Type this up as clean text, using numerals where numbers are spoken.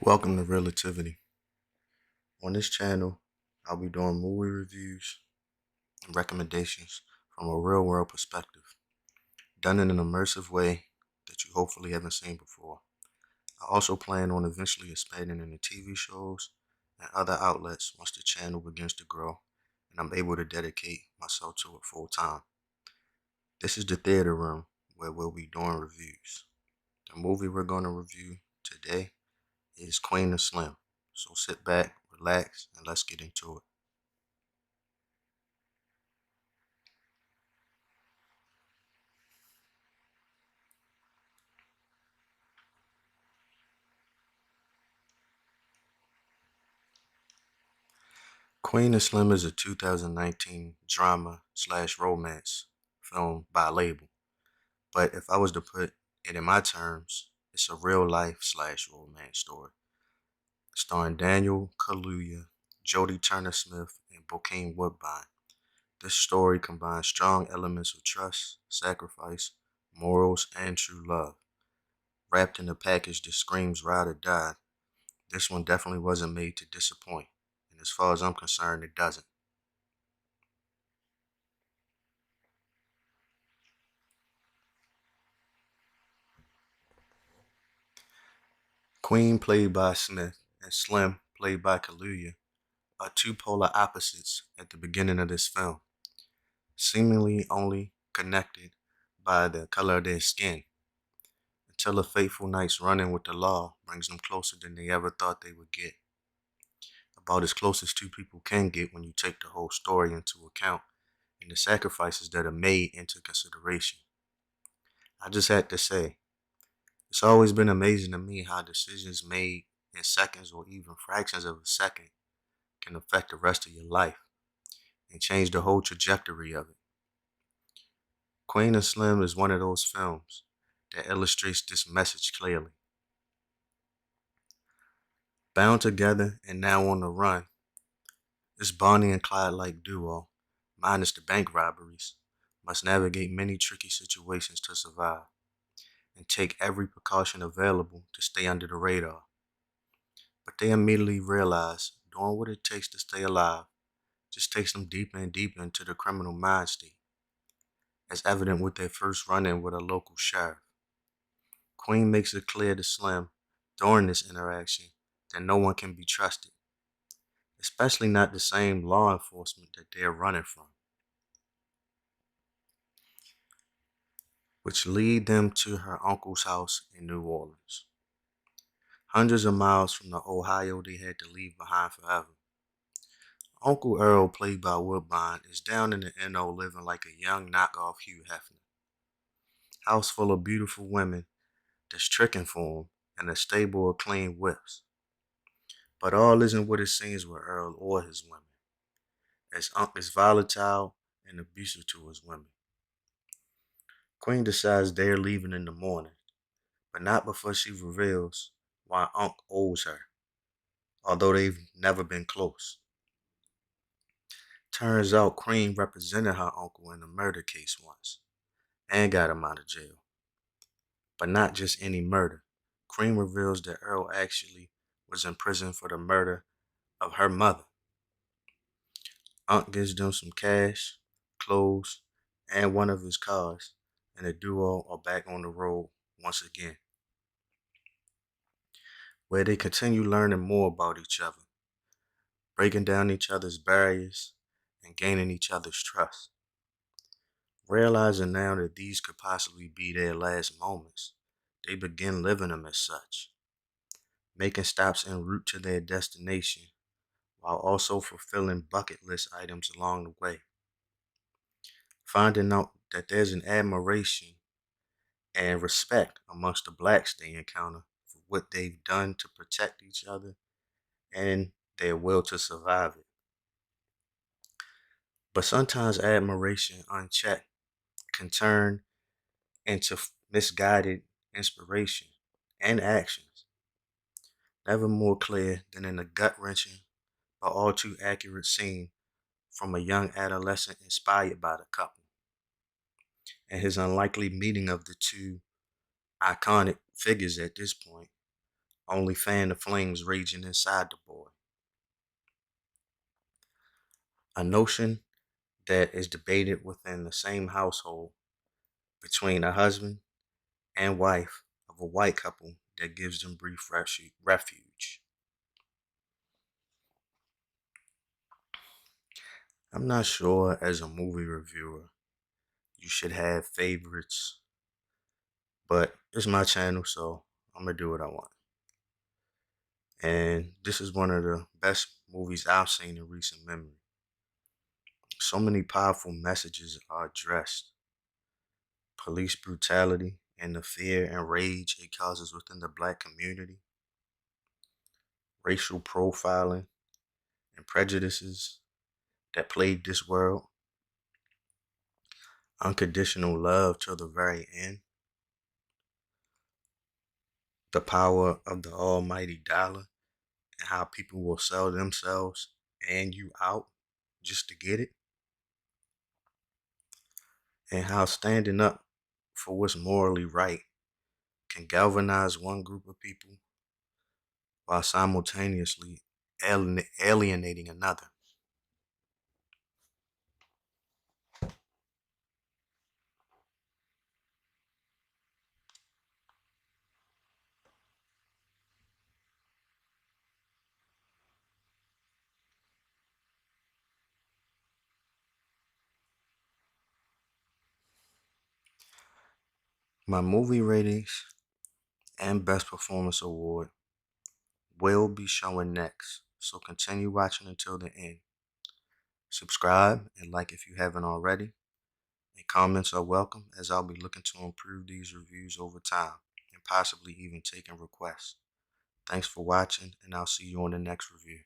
Welcome to REELaTVity. On this channel, I'll be doing movie reviews and recommendations from a real world perspective, done in an immersive way that you hopefully haven't seen before. I also plan on eventually expanding into TV shows and other outlets once the channel begins to grow and I'm able to dedicate myself to it full time. This is the theater room where we'll be doing reviews. The movie we're going to review today is Queen and Slim. So sit back, relax, and let's get into it. Queen and Slim is a 2019 drama slash romance film by label. But if I was to put it in my terms, it's a real life slash romance story. Starring Daniel Kaluuya, Jodie Turner-Smith, and Bokeem Woodbine. This story combines strong elements of trust, sacrifice, morals, and true love. Wrapped in a package that screams ride or die, this one definitely wasn't made to disappoint. And as far as I'm concerned, it doesn't. Queen, played by Smith, and Slim, played by Kaluuya, are two polar opposites at the beginning of this film, seemingly only connected by the color of their skin, until a fateful night's running with the law brings them closer than they ever thought they would get. About as close as two people can get when you take the whole story into account and the sacrifices that are made into consideration. I just had to say, it's always been amazing to me how decisions made in seconds or even fractions of a second can affect the rest of your life and change the whole trajectory of it. Queen and Slim is one of those films that illustrates this message clearly. Bound together and now on the run, this Bonnie and Clyde like duo, minus the bank robberies, must navigate many tricky situations to survive and take every precaution available to stay under the radar. But they immediately realize doing what it takes to stay alive just takes them deeper and deeper into the criminal mind state, as evident with their first run-in with a local sheriff. Queen makes it clear to Slim during this interaction that no one can be trusted, especially not the same law enforcement that they're running from, which lead them to her uncle's house in New Orleans, hundreds of miles from the Ohio they had to leave behind forever. Uncle Earl, played by Woodbine, is down in the NO living like a young knockoff Hugh Hefner. House full of beautiful women that's tricking for him and a stable of clean whips. But all isn't what it seems with Earl or his women, as Unc is volatile and abusive to his women. Queen decides they're leaving in the morning, but not before she reveals why Unc owes her, although they've never been close. Turns out Queen represented her uncle in a murder case once and got him out of jail. But not just any murder. Cream reveals that Earl actually was in prison for the murder of her mother. Unc gives them some cash, clothes, and one of his cars, and the duo are back on the road once again, where they continue learning more about each other, breaking down each other's barriers, and gaining each other's trust. Realizing now that these could possibly be their last moments, they begin living them as such, making stops en route to their destination while also fulfilling bucket list items along the way. Finding out that there's an admiration and respect amongst the blacks they encounter for what they've done to protect each other and their will to survive it. But sometimes admiration unchecked can turn into misguided inspiration and actions, never more clear than in the gut wrenching but all too accurate scene from a young adolescent inspired by the couple and his unlikely meeting of the two iconic figures at this point, only fan the flames raging inside the boy. A notion that is debated within the same household between a husband and wife of a white couple that gives them brief refuge. I'm not sure, as a movie reviewer, you should have favorites, but it's my channel, so I'm gonna do what I want. And this is one of the best movies I've seen in recent memory. So many powerful messages are addressed: police brutality and the fear and rage it causes within the black community, racial profiling and prejudices that plague this world, unconditional love till the very end, the power of the almighty dollar, and how people will sell themselves and you out just to get it, and how standing up for what's morally right can galvanize one group of people while simultaneously alienating another. My movie ratings and Best Performance Award will be showing next, so continue watching until the end. Subscribe and like if you haven't already, and comments are welcome as I'll be looking to improve these reviews over time and possibly even taking requests. Thanks for watching, and I'll see you on the next review.